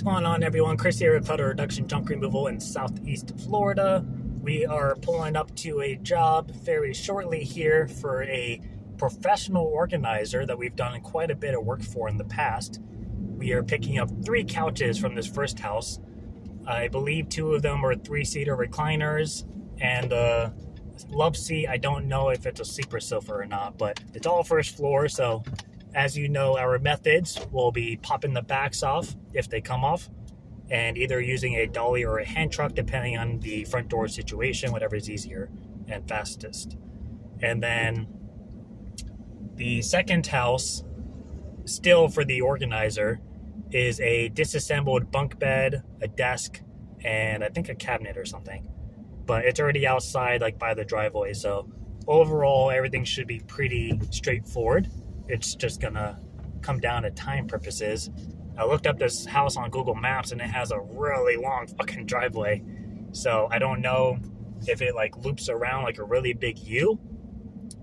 What's going on, everyone? Chris here with Clutter Reduction Junk Removal in Southeast Florida. We are pulling up to a job very shortly here for a professional organizer that we've done quite a bit of work for in the past. We are picking up 3 couches from this first house. I believe 2 of them are 3-seater recliners, and love seat, I don't know if it's a sleeper sofa or not, but it's all first floor, so as you know, our methods will be popping the backs off if they come off, and either using a dolly or a hand truck depending on the front door situation, whatever is easier and fastest. And then the second house, still for the organizer, is a disassembled bunk bed, a desk, and I think a cabinet or something. But it's already outside, like by the driveway, so overall everything should be pretty straightforward. It's just gonna come down to time purposes. I looked up this house on Google Maps and it has a really long fucking driveway. So I don't know if it like loops around like a really big U,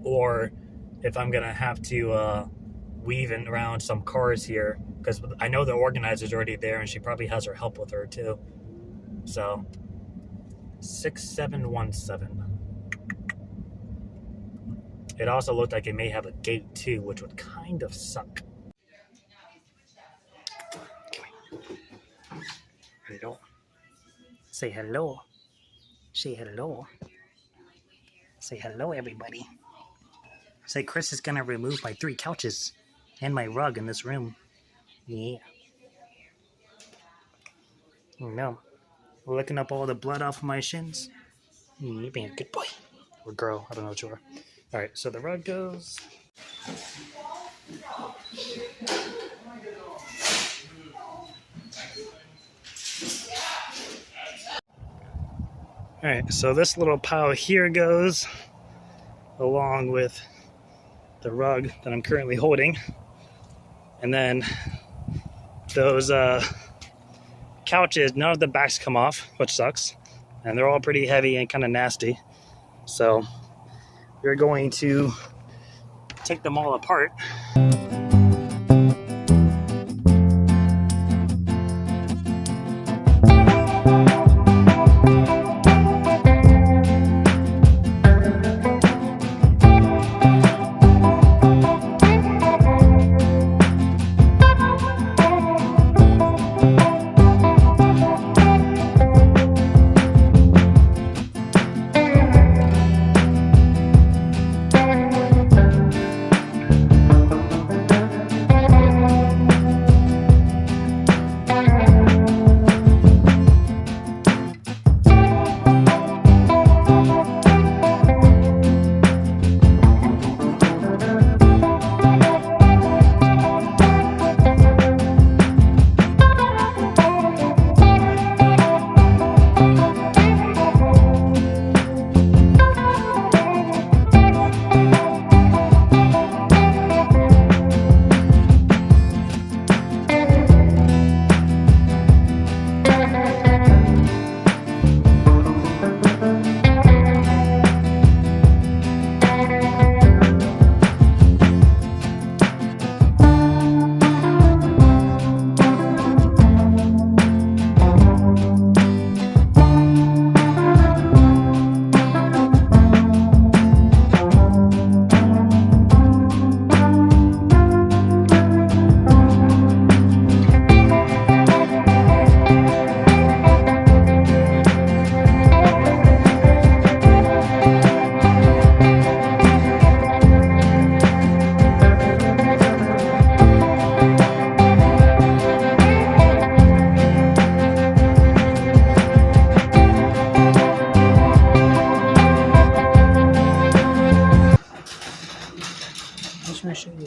or if I'm gonna have to weave in around some cars here, because I know the organizer's already there and she probably has her help with her too. So 6717. It also looked like it may have a gate too, which would kind of suck. Hello. Say hello. Say hello. Say hello, everybody. Say Chris is gonna remove my 3 couches and my rug in this room. Yeah. Oh no. Licking up all the blood off of my shins. You're being a good boy. Or girl, I don't know what you are. Alright, so the rug goes. Alright, so this little pile here goes along with the rug that I'm currently holding. And then those couches, none of the backs come off, which sucks. And they're all pretty heavy and kind of nasty. So we're going to take them all apart.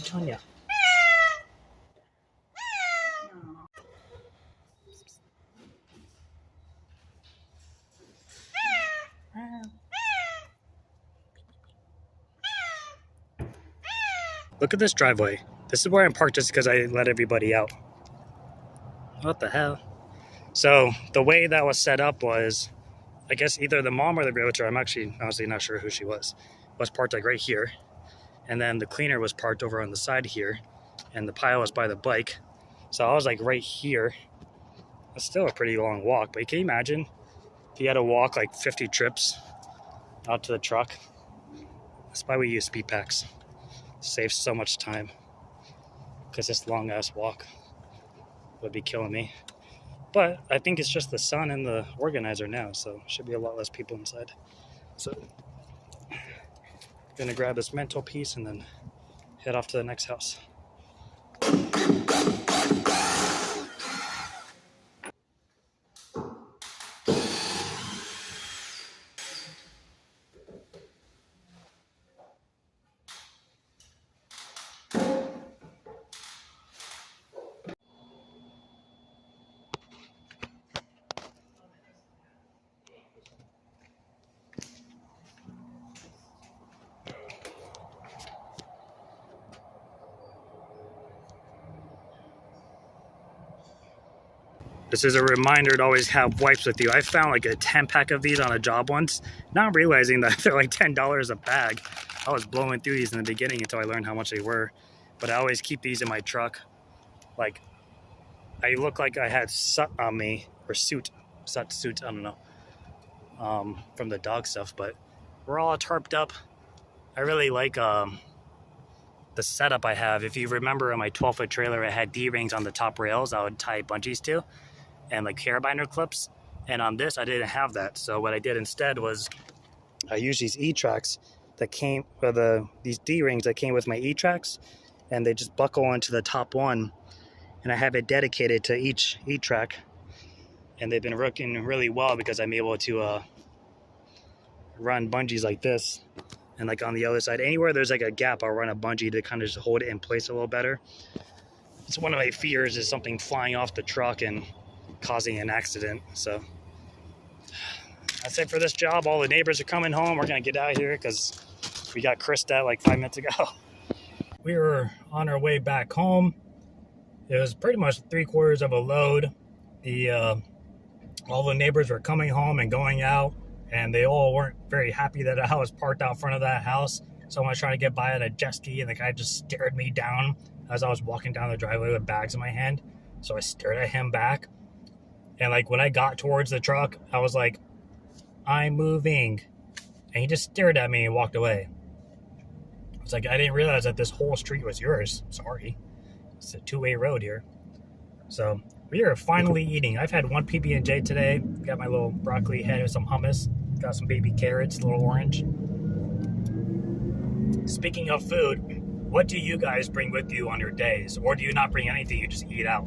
Tanya. Look at this driveway. This is where I'm parked just because I let everybody out. What the hell? So the way that was set up was, I guess either the mom or the realtor, I'm actually honestly not sure who she was parked like right here. And then the cleaner was parked over on the side here, and the pile was by the bike. So I was like right here, It's still a pretty long walk, but can you imagine if you had to walk like 50 trips out to the truck? That's why we use Speed Paks. Saves so much time, because this long ass walk would be killing me. But I think it's just the sun and the organizer now, so should be a lot less people inside. So gonna grab this mental piece and then head off to the next house. This is a reminder to always have wipes with you. I found like a 10-pack of these on a job once, not realizing that they're like $10 a bag. I was blowing through these in the beginning until I learned how much they were. But I always keep these in my truck. Like, I look like I had soot on me, or suit, I don't know, from the dog stuff, but we're all tarped up. I really like the setup I have. If you remember on my 12-foot trailer, I had D-rings on the top rails I would tie bungees to, and like carabiner clips. And on this, I didn't have that. So what I did instead was I used these E-tracks that came, or these D-rings that came with my E-tracks, and they just buckle into the top one. And I have it dedicated to each E-track. And they've been working really well because I'm able to run bungees like this. And like on the other side, anywhere there's like a gap, I'll run a bungee to kind of just hold it in place a little better. It's one of my fears is something flying off the truck and causing an accident. So that's it for this job. All the neighbors are coming home. We're gonna get out of here because we got Chris at like 5 minutes ago. We were on our way back home. It was pretty much 3/4 of a load. All the neighbors were coming home and going out, and they all weren't very happy that I was parked out front of that house. Someone was trying to get by on a jet ski, and the guy just stared me down as I was walking down the driveway with bags in my hand. So I stared at him back. And like when I got towards the truck, I was like, I'm moving. And he just stared at me and walked away. It's like, I didn't realize that this whole street was yours. Sorry. It's a two-way road here. So we are finally eating. I've had one PB&J today. Got my little broccoli head with some hummus. Got some baby carrots, a little orange. Speaking of food, what do you guys bring with you on your days? Or do you not bring anything, you just eat out?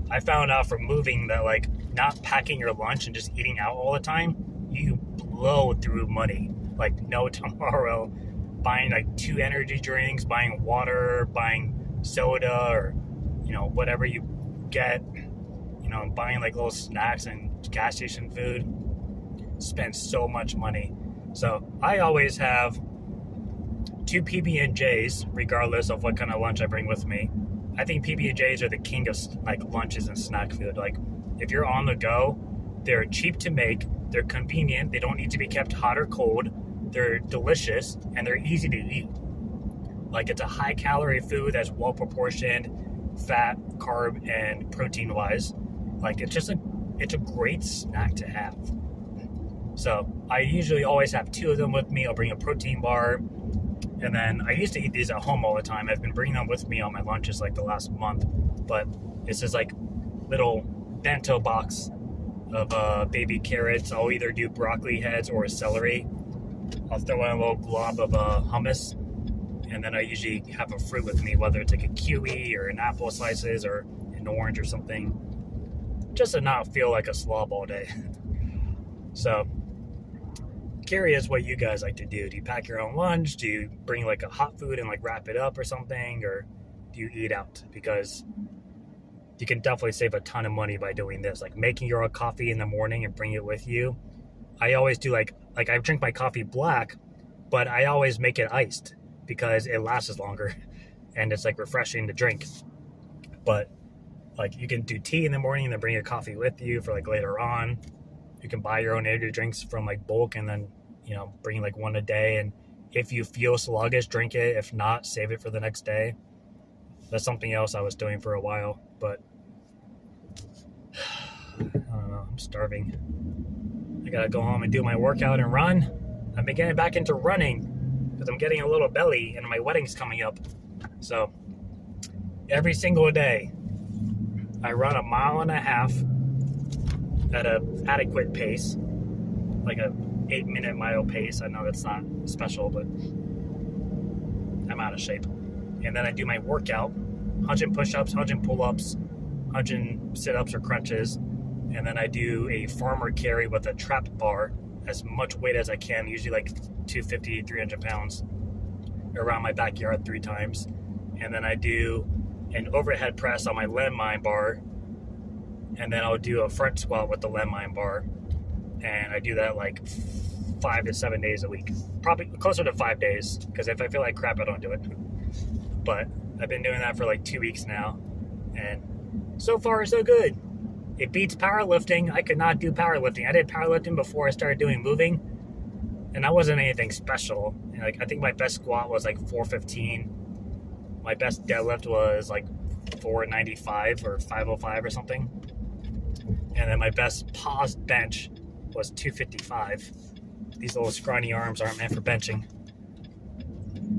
I found out from moving that like not packing your lunch and just eating out all the time, you blow through money like no tomorrow. Buying like 2 energy drinks, buying water, buying soda, or whatever you get, buying like little snacks and gas station food. Spend so much money. So I always have 2 PB&Js regardless of what kind of lunch I bring with me. I think PB&Js are the king of like lunches and snack food. Like if you're on the go, they're cheap to make, they're convenient, they don't need to be kept hot or cold, they're delicious, and they're easy to eat. Like it's a high calorie food that's well proportioned, fat, carb, and protein wise. Like it's a great snack to have. So I usually always have 2 of them with me. I'll bring a protein bar. And then I used to eat these at home all the time. I've been bringing them with me on my lunches like the last month. But it's this like little bento box of baby carrots. I'll either do broccoli heads or celery. I'll throw in a little glob of hummus. And then I usually have a fruit with me, whether it's like a kiwi or an apple slices or an orange or something. Just to not feel like a slob all day. So curious what you guys like to do. Do you pack your own lunch? Do you bring like a hot food and like wrap it up or something? Or do you eat out? Because you can definitely save a ton of money by doing this. Like making your own coffee in the morning and bring it with you. I always do like I drink my coffee black, but I always make it iced because it lasts longer and it's like refreshing to drink. But like you can do tea in the morning and then bring your coffee with you for like later on. You can buy your own energy drinks from like bulk and then bring like 1 a day, and if you feel sluggish, drink it. If not, save it for the next day. That's something else I was doing for a while, but don't know, I'm starving. I gotta go home and do my workout and run. I've been getting back into running because I'm getting a little belly and my wedding's coming up. So every single day I run 1.5 miles at an adequate pace, like a 8-minute mile pace. I know that's not special, but I'm out of shape. And then I do my workout, 100 push-ups, 100 pull-ups, 100 sit-ups or crunches. And then I do a farmer carry with a trap bar, as much weight as I can, usually like 250, 300 pounds, around my backyard 3 times. And then I do an overhead press on my landmine bar. And then I'll do a front squat with the landmine bar. And I do that like 5 to 7 days a week. Probably closer to 5 days, because if I feel like crap, I don't do it. But I've been doing that for like 2 weeks now. And so far, so good. It beats powerlifting. I could not do powerlifting. I did powerlifting before I started doing moving, and that wasn't anything special. And like, I think my best squat was like 415. My best deadlift was like 495 or 505 or something. And then my best paused bench was 255. These little scrawny arms aren't meant for benching.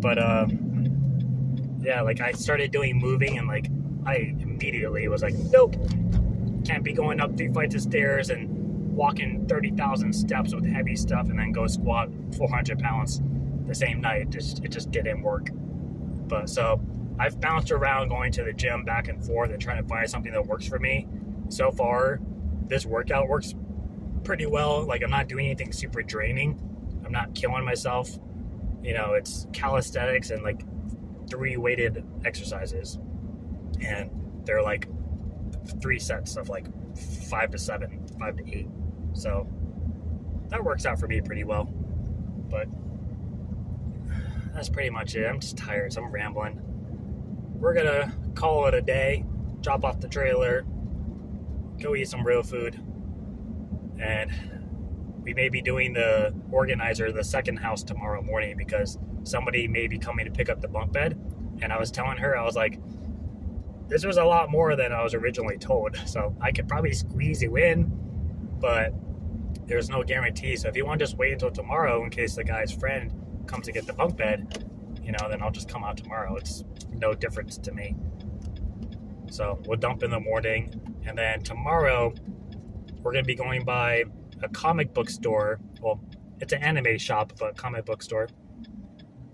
But yeah, like I started doing moving, and like I immediately was like, nope. Can't be going up 3 flights of stairs and walking 30,000 steps with heavy stuff and then go squat 400 pounds the same night. It just didn't work. But so I've bounced around going to the gym back and forth and trying to find something that works for me. So far, this workout works pretty well. Like, I'm not doing anything super draining. I'm not killing myself. You know, it's calisthenics and like 3 weighted exercises. And they're like 3 sets of like 5 to 7, 5 to 8. So that works out for me pretty well. But that's pretty much it. I'm just tired, so I'm rambling. We're gonna call it a day, drop off the trailer, go eat some real food, and we may be doing the organizer, the second house tomorrow morning, because somebody may be coming to pick up the bunk bed. And I was telling her, I was like, this was a lot more than I was originally told, so I could probably squeeze you in, but there's no guarantee. So if you want to just wait until tomorrow in case the guy's friend comes to get the bunk bed, you know, then I'll just come out tomorrow. It's no difference to me. So we'll dump in the morning, and then tomorrow we're going to be going by a comic book store. Well, it's an anime shop, but comic book store,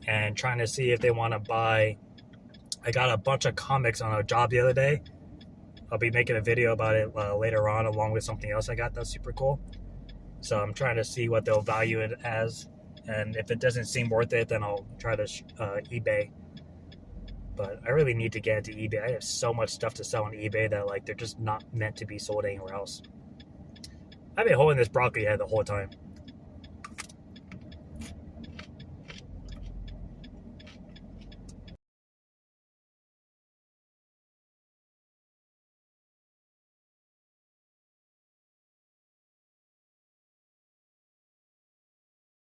and trying to see if they want to buy. I got a bunch of comics on a job the other day. I'll be making a video about it later on, along with something else I got that's super cool. So I'm trying to see what they'll value it as, and if it doesn't seem worth it, then I'll try to eBay. But I really need to get into eBay. I have so much stuff to sell on eBay that like they're just not meant to be sold anywhere else. I've been holding this broccoli head the whole time.